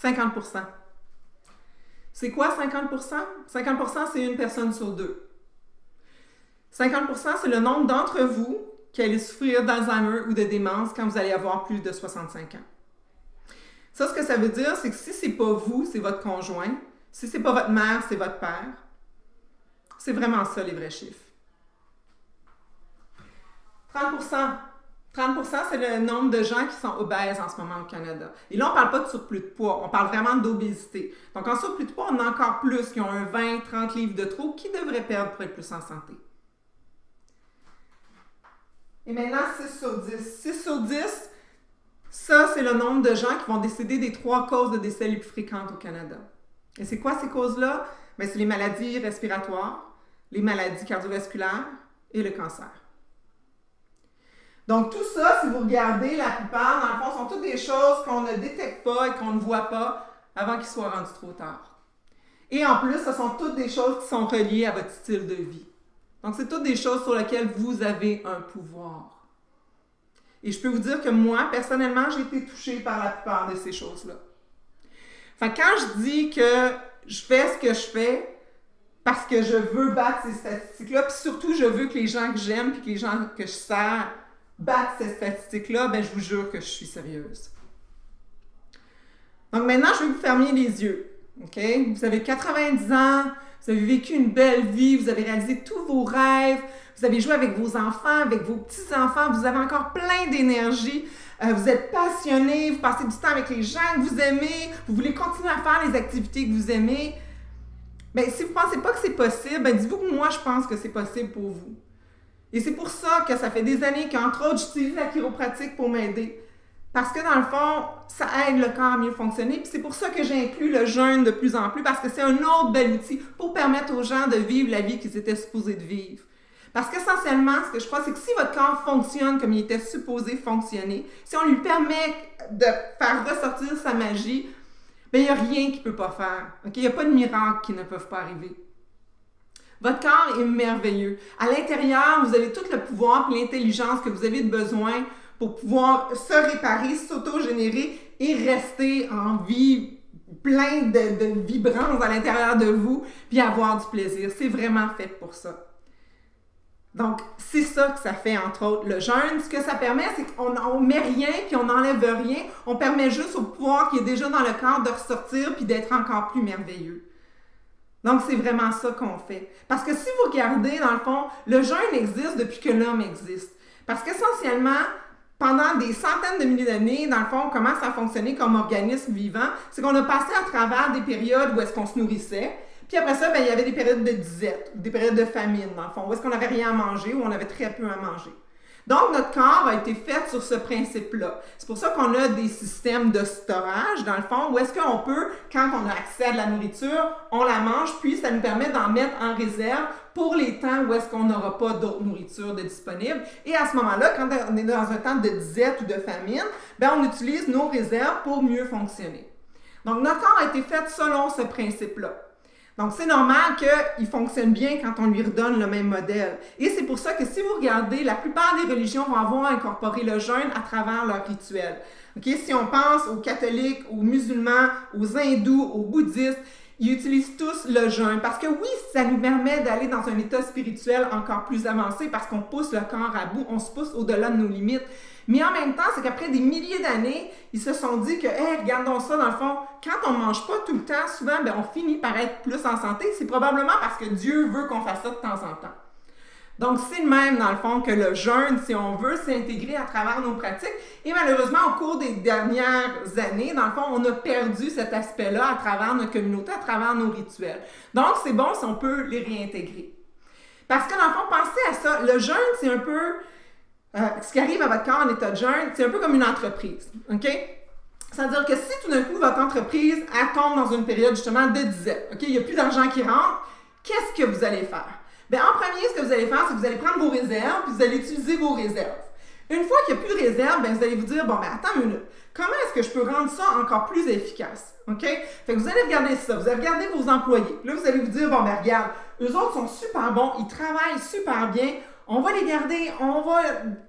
50%. C'est quoi 50%? 50%, c'est une personne sur deux. 50%, c'est le nombre d'entre vous qui allez souffrir d'Alzheimer ou de démence quand vous allez avoir plus de 65 ans. Ça, ce que ça veut dire, c'est que si c'est pas vous, c'est votre conjoint. Si c'est pas votre mère, c'est votre père. C'est vraiment ça, les vrais chiffres. 30%. 30%, c'est le nombre de gens qui sont obèses en ce moment au Canada. Et là, on ne parle pas de surplus de poids, on parle vraiment d'obésité. Donc, en surplus de poids, on a encore plus qui ont un 20-30 livres de trop qui devraient perdre pour être plus en santé. Et maintenant, 6 sur 10. 6 sur 10, ça, c'est le nombre de gens qui vont décéder des 3 causes de décès les plus fréquentes au Canada. Et c'est quoi ces causes-là? Bien, c'est les maladies respiratoires, les maladies cardiovasculaires et le cancer. Donc, tout ça, si vous regardez, la plupart, dans le fond, sont toutes des choses qu'on ne détecte pas et qu'on ne voit pas avant qu'il soit rendu trop tard. Et en plus, ce sont toutes des choses qui sont reliées à votre style de vie. Donc, c'est toutes des choses sur lesquelles vous avez un pouvoir. Et je peux vous dire que moi, personnellement, j'ai été touchée par la plupart de ces choses-là. Fait que quand je dis que je fais ce que je fais parce que je veux battre ces statistiques-là, puis surtout, je veux que les gens que j'aime puis que les gens que je sers battre ces statistiques-là, ben je vous jure que je suis sérieuse. Donc maintenant, je vais vous fermer les yeux. OK? Vous avez 90 ans, vous avez vécu une belle vie, vous avez réalisé tous vos rêves, vous avez joué avec vos enfants, avec vos petits-enfants, vous avez encore plein d'énergie, vous êtes passionné, vous passez du temps avec les gens que vous aimez, vous voulez continuer à faire les activités que vous aimez. Bien, si vous ne pensez pas que c'est possible, ben dites-vous que moi, je pense que c'est possible pour vous. Et c'est pour ça que ça fait des années qu'entre autres, j'utilise la chiropratique pour m'aider. Parce que dans le fond, ça aide le corps à mieux fonctionner. Puis c'est pour ça que j'inclus le jeûne de plus en plus, parce que c'est un autre bel outil pour permettre aux gens de vivre la vie qu'ils étaient supposés de vivre. Parce qu'essentiellement, ce que je crois, c'est que si votre corps fonctionne comme il était supposé fonctionner, si on lui permet de faire ressortir sa magie, bien, il n'y a rien qu'il ne peut pas faire. Okay? Il n'y a pas de miracles qui ne peuvent pas arriver. Votre corps est merveilleux. À l'intérieur, vous avez tout le pouvoir et l'intelligence que vous avez besoin pour pouvoir se réparer, s'auto-générer et rester en vie, plein de vibrance à l'intérieur de vous, puis avoir du plaisir. C'est vraiment fait pour ça. Donc, c'est ça que ça fait, entre autres, le jeûne. Ce que ça permet, c'est qu'on ne met rien puis on n'enlève rien. On permet juste au pouvoir qui est déjà dans le corps de ressortir puis d'être encore plus merveilleux. Donc, c'est vraiment ça qu'on fait. Parce que si vous regardez, dans le fond, le jeûne existe depuis que l'homme existe. Parce qu'essentiellement, pendant des centaines de milliers d'années, dans le fond, comment ça a fonctionné comme organisme vivant, c'est qu'on a passé à travers des périodes où est-ce qu'on se nourrissait. Puis après ça, bien, il y avait des périodes de disette, des périodes de famine, dans le fond, où est-ce qu'on n'avait rien à manger, où on avait très peu à manger. Donc, notre corps a été fait sur ce principe-là. C'est pour ça qu'on a des systèmes de storage, dans le fond, où est-ce qu'on peut, quand on a accès à de la nourriture, on la mange, puis ça nous permet d'en mettre en réserve pour les temps où est-ce qu'on n'aura pas d'autre nourriture de disponible. Et à ce moment-là, quand on est dans un temps de disette ou de famine, bien, on utilise nos réserves pour mieux fonctionner. Donc, notre corps a été fait selon ce principe-là. Donc, c'est normal qu'il fonctionne bien quand on lui redonne le même modèle. Et c'est pour ça que si vous regardez, la plupart des religions vont avoir incorporé le jeûne à travers leurs rituels. Okay? Si on pense aux catholiques, aux musulmans, aux hindous, aux bouddhistes, ils utilisent tous le jeûne. Parce que oui, ça nous permet d'aller dans un état spirituel encore plus avancé parce qu'on pousse le corps à bout, on se pousse au-delà de nos limites. Mais en même temps, c'est qu'après des milliers d'années, ils se sont dit que, hey, regardons ça, dans le fond, quand on ne mange pas tout le temps, souvent, bien, on finit par être plus en santé. C'est probablement parce que Dieu veut qu'on fasse ça de temps en temps. Donc, c'est le même, dans le fond, que le jeûne, si on veut, s'intégrer à travers nos pratiques. Et malheureusement, au cours des dernières années, dans le fond, on a perdu cet aspect-là à travers notre communauté, à travers nos rituels. Donc, c'est bon si on peut les réintégrer. Parce que, dans le fond, pensez à ça. Le jeûne, c'est un peu... ce qui arrive à votre corps en état de jeûne, c'est un peu comme une entreprise, OK? C'est-à-dire que si tout d'un coup, votre entreprise, elle tombe dans une période justement de disette, OK? Il n'y a plus d'argent qui rentre, qu'est-ce que vous allez faire? Bien, en premier, ce que vous allez faire, c'est que vous allez prendre vos réserves, puis vous allez utiliser vos réserves. Une fois qu'il n'y a plus de réserve, bien, vous allez vous dire, bon, ben attends une minute, comment est-ce que je peux rendre ça encore plus efficace? OK? Fait que vous allez regarder ça, vous allez regarder vos employés. Là, vous allez vous dire, bon, ben regarde, eux autres sont super bons, ils travaillent super bien, on va les garder, on va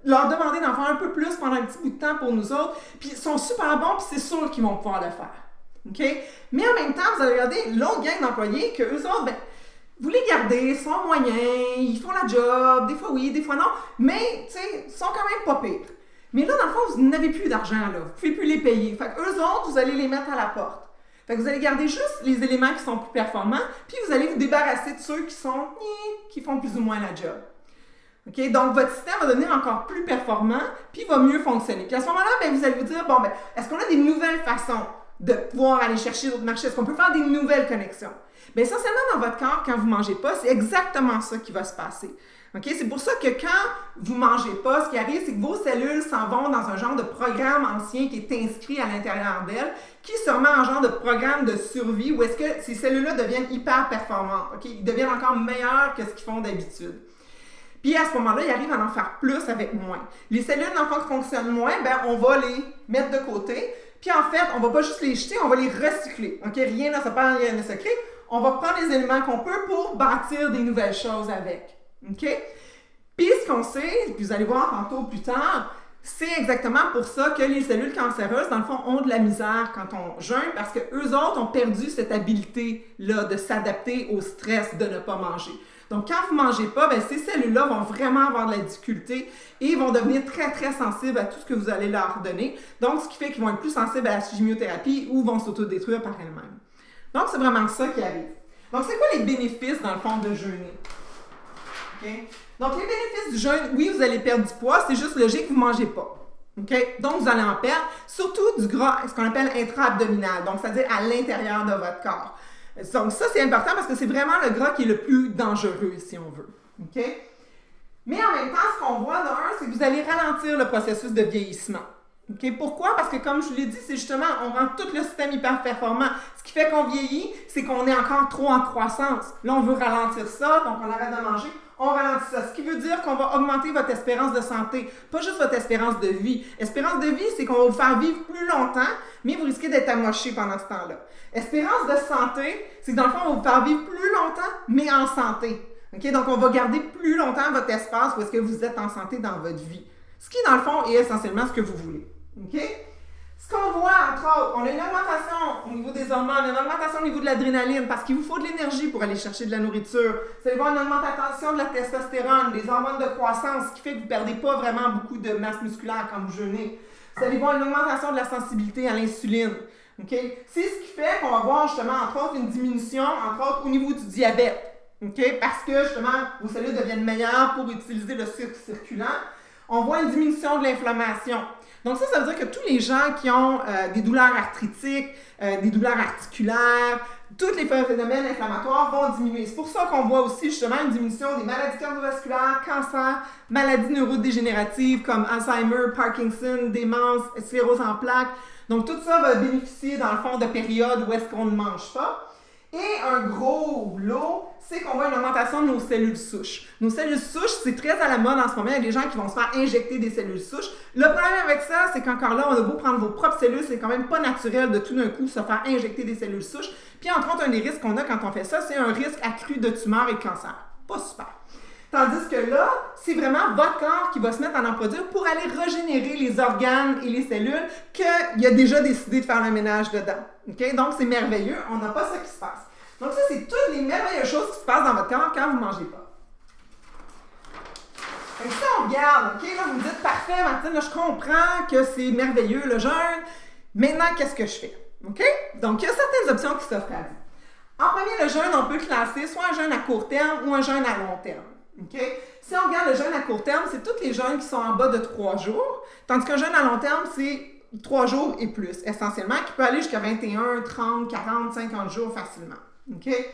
leur demander d'en faire un peu plus pendant un petit bout de temps pour nous autres, puis ils sont super bons, puis c'est sûr qu'ils vont pouvoir le faire. OK? Mais en même temps, vous allez regarder l'autre gang d'employés que eux autres, ben, vous les gardez, ils sont moyens, ils font la job, des fois oui, des fois non, mais, tu sais, ils sont quand même pas pires. Mais là, dans le fond, vous n'avez plus d'argent, là. Vous ne pouvez plus les payer. Fait qu'eux autres, vous allez les mettre à la porte. Fait que vous allez garder juste les éléments qui sont plus performants, puis vous allez vous débarrasser de ceux qui font plus ou moins la job. OK? Donc, votre système va devenir encore plus performant, puis va mieux fonctionner. Puis à ce moment-là, ben, vous allez vous dire, bon, ben, est-ce qu'on a des nouvelles façons de pouvoir aller chercher d'autres marchés? Est-ce qu'on peut faire des nouvelles connexions? Bien, essentiellement, dans votre corps, quand vous ne mangez pas, c'est exactement ça qui va se passer. Okay? C'est pour ça que quand vous ne mangez pas, ce qui arrive, c'est que vos cellules s'en vont dans un genre de programme ancien qui est inscrit à l'intérieur d'elles, qui se remet en genre de programme de survie où est-ce que ces cellules-là deviennent hyper performantes. Okay? Ils deviennent encore meilleurs que ce qu'ils font d'habitude. Puis à ce moment-là, ils arrivent à en faire plus avec moins. Les cellules, dans le fond, qui fonctionnent moins, ben, on va les mettre de côté. Puis en fait, on ne va pas juste les jeter, on va les recycler. Okay? Rien là, ça part rien de secret. On va prendre les éléments qu'on peut pour bâtir des nouvelles choses avec. OK? Puis ce qu'on sait, puis vous allez voir tantôt plus tard, c'est exactement pour ça que les cellules cancéreuses, dans le fond, ont de la misère quand on jeûne, parce qu'eux autres ont perdu cette habilité-là de s'adapter au stress de ne pas manger. Donc, quand vous ne mangez pas, bien, ces cellules-là vont vraiment avoir de la difficulté et vont devenir très, très sensibles à tout ce que vous allez leur donner. Donc, ce qui fait qu'ils vont être plus sensibles à la chimiothérapie ou vont s'autodétruire par elles-mêmes. Donc, c'est vraiment ça qui arrive. Donc, c'est quoi les bénéfices, dans le fond, de jeûner? Okay? Donc, les bénéfices du jeûne, oui, vous allez perdre du poids, c'est juste logique, vous ne mangez pas. Okay? Donc, vous allez en perdre, surtout du gras, ce qu'on appelle intra-abdominal, donc c'est-à-dire à l'intérieur de votre corps. Donc, ça, c'est important parce que c'est vraiment le gras qui est le plus dangereux, si on veut. Okay? Mais en même temps, ce qu'on voit d'un, c'est que vous allez ralentir le processus de vieillissement. Okay? Pourquoi? Parce que, comme je vous l'ai dit, c'est justement, on rend tout le système hyper performant. Ce qui fait qu'on vieillit, c'est qu'on est encore trop en croissance. Là, on veut ralentir ça, donc on arrête de manger, on ralentit ça. Ce qui veut dire qu'on va augmenter votre espérance de santé, pas juste votre espérance de vie. Espérance de vie, c'est qu'on va vous faire vivre plus longtemps, mais vous risquez d'être amoché pendant ce temps-là. Espérance de santé, c'est que dans le fond, on va vous faire vivre plus longtemps, mais en santé. Okay? Donc, on va garder plus longtemps votre espace où est-ce que vous êtes en santé dans votre vie. Ce qui, dans le fond, est essentiellement ce que vous voulez. Okay? Ce qu'on voit, entre autres, on a une augmentation au niveau des hormones, une augmentation au niveau de l'adrénaline, parce qu'il vous faut de l'énergie pour aller chercher de la nourriture. Vous allez voir une augmentation de la testostérone, des hormones de croissance, ce qui fait que vous ne perdez pas vraiment beaucoup de masse musculaire quand vous jeûnez. Vous allez voir une augmentation de la sensibilité à l'insuline. Okay? C'est ce qui fait qu'on va voir justement, entre autres, une diminution, entre autres, au niveau du diabète. Okay? Parce que, justement, vos cellules deviennent meilleures pour utiliser le sucre circulant. On voit une diminution de l'inflammation. Donc ça veut dire que tous les gens qui ont des douleurs arthritiques, des douleurs articulaires, tous les phénomènes inflammatoires vont diminuer. C'est pour ça qu'on voit aussi justement une diminution des maladies cardiovasculaires, cancer, maladies neurodégénératives comme Alzheimer, Parkinson, démence, sclérose en plaques. Donc tout ça va bénéficier dans le fond de périodes où est-ce qu'on ne mange pas. Et un gros lot, c'est qu'on voit une augmentation de nos cellules souches. Nos cellules souches, c'est très à la mode en ce moment. Il y a des gens qui vont se faire injecter des cellules souches. Le problème avec ça, c'est qu'encore là, on a beau prendre vos propres cellules, c'est quand même pas naturel de tout d'un coup se faire injecter des cellules souches. Puis entre autres, un des risques qu'on a quand on fait ça, c'est un risque accru de tumeur et de cancer. Pas super. Tandis que là, c'est vraiment votre corps qui va se mettre à en produire pour aller régénérer les organes et les cellules qu'il a déjà décidé de faire le ménage dedans. Okay? Donc, c'est merveilleux. On n'a pas ça qui se passe. Donc, ça, c'est toutes les merveilleuses choses qui se passent dans votre corps quand vous ne mangez pas. Et ça, on regarde. OK? Là, vous me dites, parfait, Martine, là, je comprends que c'est merveilleux le jeûne. Maintenant, qu'est-ce que je fais? OK? Donc, il y a certaines options qui s'offrent à vous. En premier, le jeûne, on peut classer soit un jeûne à court terme ou un jeûne à long terme. Okay? Si on regarde le jeûne à court terme, c'est tous les jeûnes qui sont en bas de 3 jours, tandis qu'un jeûne à long terme, c'est 3 jours et plus, essentiellement, qui peut aller jusqu'à 21, 30, 40, 50 jours facilement. Okay?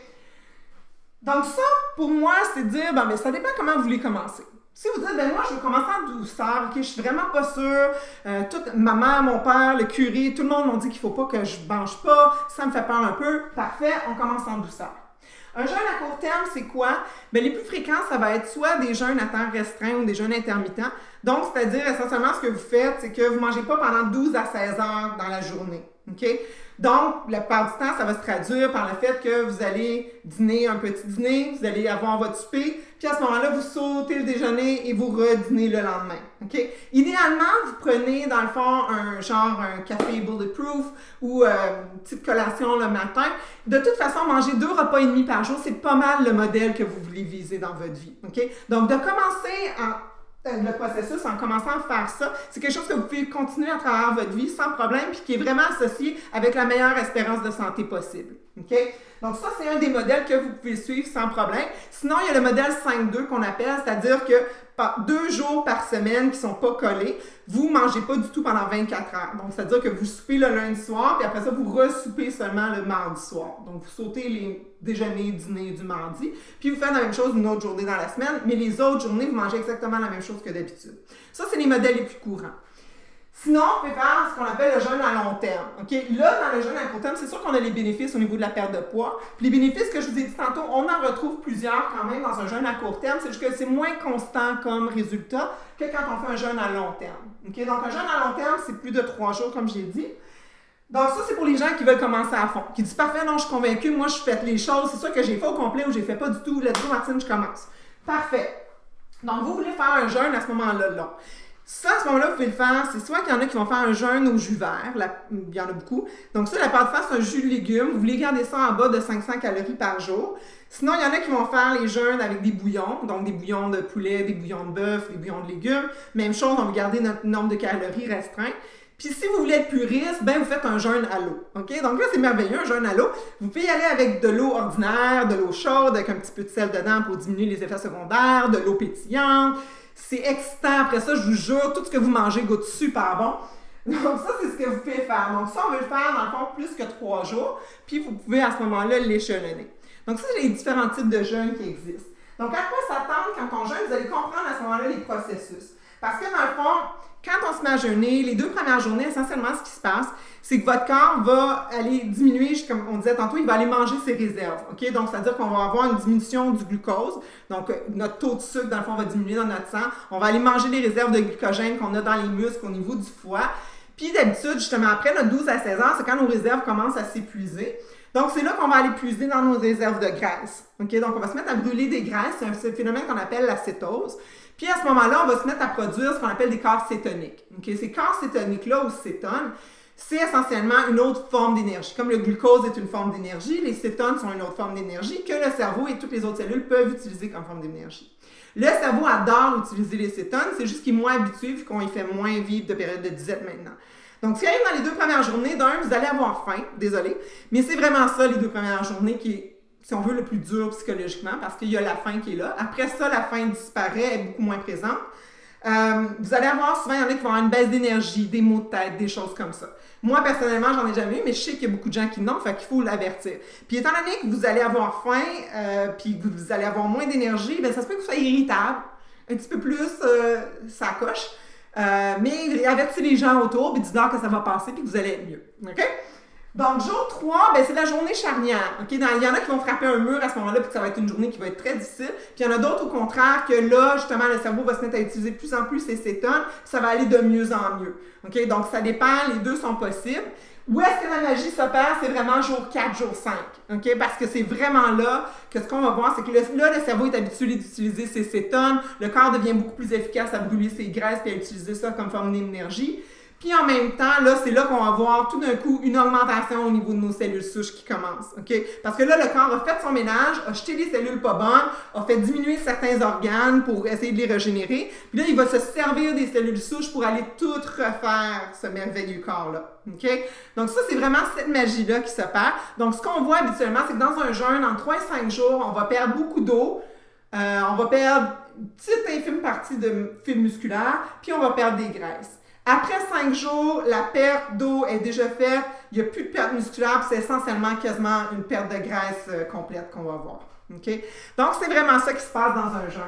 Donc ça, pour moi, c'est de dire, ben, ça dépend comment vous voulez commencer. Si vous dites, ben moi, je veux commencer en douceur, ok, je suis vraiment pas sûre, toute ma mère, mon père, le curé, tout le monde m'ont dit qu'il faut pas que je mange pas, ça me fait peur un peu, parfait, on commence en douceur. Un jeûne à court terme, c'est quoi? Bien, les plus fréquents, ça va être soit des jeûnes à temps restreint ou des jeûnes intermittents. Donc, c'est-à-dire, essentiellement, ce que vous faites, c'est que vous ne mangez pas pendant 12 à 16 heures dans la journée. OK? Donc, la plupart du temps, ça va se traduire par le fait que vous allez dîner un petit dîner, vous allez avoir votre souper, puis à ce moment-là, vous sautez le déjeuner et vous redînez le lendemain. OK? Idéalement, vous prenez, dans le fond, un café bulletproof ou une petite collation le matin. De toute façon, manger 2 repas et demi par jour, c'est pas mal le modèle que vous voulez viser dans votre vie. OK? Donc, de commencer le processus en commençant à faire ça, c'est quelque chose que vous pouvez continuer à travers votre vie sans problème puis qui est vraiment associé avec la meilleure espérance de santé possible. OK? Donc ça, c'est un des modèles que vous pouvez suivre sans problème. Sinon, il y a le modèle 5-2 qu'on appelle, c'est-à-dire que 2 jours par semaine qui ne sont pas collés, vous ne mangez pas du tout pendant 24 heures. Donc, c'est-à-dire que vous soupez le lundi soir, puis après ça, vous ressoupez seulement le mardi soir. Donc, vous sautez les déjeuners, dîners du mardi, puis vous faites la même chose une autre journée dans la semaine, mais les autres journées, vous mangez exactement la même chose que d'habitude. Ça, c'est les modèles les plus courants. Sinon, on peut faire ce qu'on appelle le jeûne à long terme. Okay? Là, dans le jeûne à court terme, c'est sûr qu'on a les bénéfices au niveau de la perte de poids. Puis les bénéfices que je vous ai dit tantôt, on en retrouve plusieurs quand même dans un jeûne à court terme. C'est juste que c'est moins constant comme résultat que quand on fait un jeûne à long terme. Okay? Donc, un jeûne à long terme, c'est plus de 3 jours, comme j'ai dit. Donc, ça, c'est pour les gens qui veulent commencer à fond. Qui disent, parfait, non, je suis convaincue, moi, je fais les choses, c'est ça que j'ai fait au complet ou j'ai fait pas du tout. Let's go, Martine, je commence. Parfait. Donc, vous voulez faire un jeûne à ce moment-là long. Ça, à ce moment-là, vous pouvez le faire, c'est soit qu'il y en a qui vont faire un jeûne au jus vert, il y en a beaucoup. Donc ça, la part de faire, c'est un jus de légumes. Vous voulez garder ça en bas de 500 calories par jour. Sinon, il y en a qui vont faire les jeûnes avec des bouillons, donc des bouillons de poulet, des bouillons de bœuf, des bouillons de légumes. Même chose, on va garder notre nombre de calories restreint. Puis si vous voulez être puriste, ben vous faites un jeûne à l'eau. OK? Donc là, c'est merveilleux, un jeûne à l'eau. Vous pouvez y aller avec de l'eau ordinaire, de l'eau chaude, avec un petit peu de sel dedans pour diminuer les effets secondaires, de l'eau pétillante. C'est excitant. Après ça, je vous jure, tout ce que vous mangez goûte super bon. Donc ça, c'est ce que vous pouvez faire. Donc ça, on veut le faire dans le fond plus que 3 jours. Puis vous pouvez à ce moment-là l'échelonner. Donc ça, c'est les différents types de jeûnes qui existent. Donc à quoi s'attendre quand on jeûne? Vous allez comprendre à ce moment-là les processus. Parce que dans le fond, quand on se met à jeûner, les 2 premières journées, essentiellement, ce qui se passe, c'est que votre corps va aller diminuer, comme on disait tantôt, il va aller manger ses réserves. OK? Donc, c'est-à-dire qu'on va avoir une diminution du glucose. Donc, notre taux de sucre, dans le fond, va diminuer dans notre sang. On va aller manger les réserves de glycogène qu'on a dans les muscles au niveau du foie. Puis, d'habitude, justement, après notre 12 à 16 heures, c'est quand nos réserves commencent à s'épuiser. Donc, c'est là qu'on va aller puiser dans nos réserves de graisse. OK? Donc, on va se mettre à brûler des graisses. C'est un phénomène qu'on appelle la cétose. Puis à ce moment-là, on va se mettre à produire ce qu'on appelle des corps cétoniques. Okay? Ces corps cétoniques-là, ou cétones, c'est essentiellement une autre forme d'énergie. Comme le glucose est une forme d'énergie, les cétones sont une autre forme d'énergie que le cerveau et toutes les autres cellules peuvent utiliser comme forme d'énergie. Le cerveau adore utiliser les cétones, c'est juste qu'il est moins habitué vu qu'on y fait moins vivre de période de disette maintenant. Donc, ce qui arrive dans les 2 premières journées, vous allez avoir faim, désolé, mais c'est vraiment ça, les 2 premières journées, qui est, si on veut, le plus dur psychologiquement, parce qu'il y a la faim qui est là. Après ça, la faim disparaît, est beaucoup moins présente. Vous allez avoir, souvent, il y en a qui vont avoir une baisse d'énergie, des maux de tête, des choses comme ça. Moi, personnellement, j'en ai jamais eu, mais je sais qu'il y a beaucoup de gens qui n'ont, fait qu'il faut l'avertir. Puis, étant donné que vous allez avoir faim, puis que vous allez avoir moins d'énergie, bien, ça se peut que vous soyez irritable, un petit peu plus ça coche. Mais avertissez les gens autour, puis dites-leur que ça va passer, puis que vous allez être mieux. OK? Donc, jour 3, ben, c'est la journée charnière. Okay? Il y en a qui vont frapper un mur à ce moment-là, puis que ça va être une journée qui va être très difficile. Puis il y en a d'autres, au contraire, que là, justement, le cerveau va se mettre à utiliser de plus en plus ses cétones, puis ça va aller de mieux en mieux. Okay? Donc, ça dépend, les 2 sont possibles. Où est-ce que la magie s'opère? C'est vraiment jour 4, jour 5. Okay? Parce que c'est vraiment là que ce qu'on va voir, c'est que là, le cerveau est habitué d'utiliser ses cétones, le corps devient beaucoup plus efficace à brûler ses graisses et à utiliser ça comme forme d'énergie. Puis en même temps, là, c'est là qu'on va voir tout d'un coup une augmentation au niveau de nos cellules souches qui commence. Okay? Parce que là, le corps a fait son ménage, a jeté les cellules pas bonnes, a fait diminuer certains organes pour essayer de les régénérer. Puis là, il va se servir des cellules souches pour aller tout refaire ce merveilleux corps-là. Okay? Donc ça, c'est vraiment cette magie-là qui s'opère. Donc ce qu'on voit habituellement, c'est que dans un jeûne, en 3 à 5 jours, on va perdre beaucoup d'eau. On va perdre une petite infime partie de fibres musculaires, puis on va perdre des graisses. Après 5 jours, la perte d'eau est déjà faite, il n'y a plus de perte musculaire, puis c'est essentiellement quasiment une perte de graisse complète qu'on va avoir. Okay? Donc, c'est vraiment ça qui se passe dans un jeûne.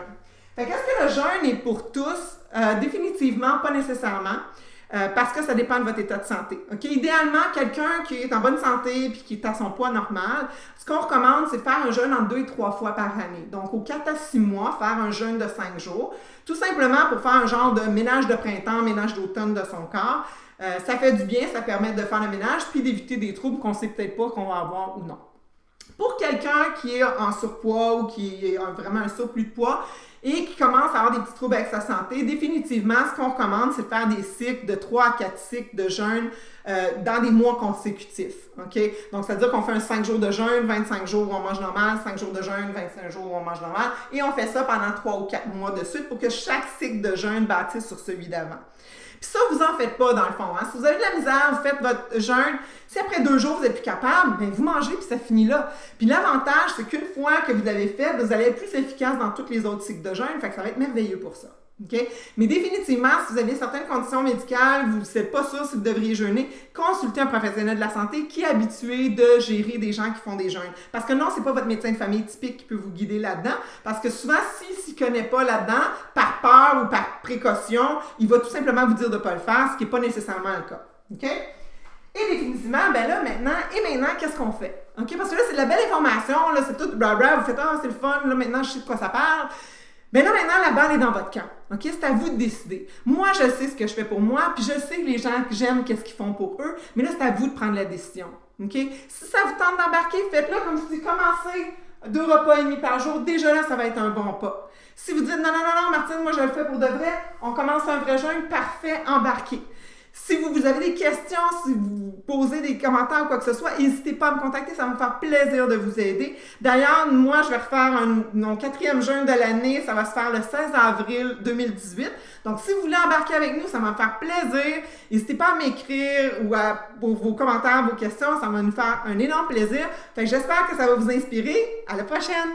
Fait qu'est-ce que le jeûne est pour tous? Définitivement, pas nécessairement. Parce que ça dépend de votre état de santé. Okay? Idéalement, quelqu'un qui est en bonne santé et qui est à son poids normal, ce qu'on recommande, c'est de faire un jeûne en 2 et 3 fois par année. Donc, aux 4 à 6 mois, faire un jeûne de 5 jours, tout simplement pour faire un genre de ménage de printemps, ménage d'automne de son corps. Ça fait du bien, ça permet de faire le ménage, puis d'éviter des troubles qu'on ne sait peut-être pas qu'on va avoir ou non. Pour quelqu'un qui est en surpoids ou qui a vraiment un surplus de poids et qui commence à avoir des petits troubles avec sa santé, définitivement, ce qu'on recommande, c'est de faire des cycles de 3 à 4 cycles de jeûne dans des mois consécutifs. Okay? Donc, ça veut dire qu'on fait un 5 jours de jeûne, 25 jours où on mange normal, 5 jours de jeûne, 25 jours où on mange normal, et on fait ça pendant 3 ou 4 mois de suite pour que chaque cycle de jeûne bâtisse sur celui d'avant. Puis ça, vous en faites pas dans le fond. Hein? Si vous avez de la misère, vous faites votre jeûne, si après 2 jours, vous n'êtes plus capable, bien, vous mangez puis ça finit là. Puis l'avantage, c'est qu'une fois que vous l'avez fait, vous allez être plus efficace dans tous les autres cycles de jeûne, fait que ça va être merveilleux pour ça. Okay? Mais définitivement, si vous avez certaines conditions médicales, vous n'êtes pas sûr si vous devriez jeûner, consultez un professionnel de la santé qui est habitué de gérer des gens qui font des jeûnes. Parce que non, c'est pas votre médecin de famille typique qui peut vous guider là-dedans, parce que souvent, s'il ne connaît pas là-dedans, par peur ou par précaution, il va tout simplement vous dire de ne pas le faire, ce qui n'est pas nécessairement le cas. Okay? Et définitivement, ben là, maintenant, qu'est-ce qu'on fait? Okay? Parce que là, c'est de la belle information, là, c'est tout blabla, vous faites « Ah, c'est le fun, là, maintenant, je sais de quoi ça parle. » Ben là, maintenant, la balle est dans votre camp. OK? C'est à vous de décider. Moi, je sais ce que je fais pour moi, puis je sais que les gens que j'aime, qu'est-ce qu'ils font pour eux, mais là, c'est à vous de prendre la décision. OK? Si ça vous tente d'embarquer, faites-le, comme je vous dis, commencez 2 repas et demi par jour. Déjà là, ça va être un bon pas. Si vous dites, non, Martine, moi, je le fais pour de vrai, on commence un vrai jeûne, parfait, embarquez. Si vous avez des questions, si vous posez des commentaires ou quoi que ce soit, n'hésitez pas à me contacter, ça va me faire plaisir de vous aider. D'ailleurs, moi, je vais refaire mon 4e jeûne de l'année, ça va se faire le 16 avril 2018. Donc, si vous voulez embarquer avec nous, ça va me faire plaisir. N'hésitez pas à m'écrire ou pour vos commentaires, vos questions, ça va nous faire un énorme plaisir. Fait que j'espère que ça va vous inspirer. À la prochaine!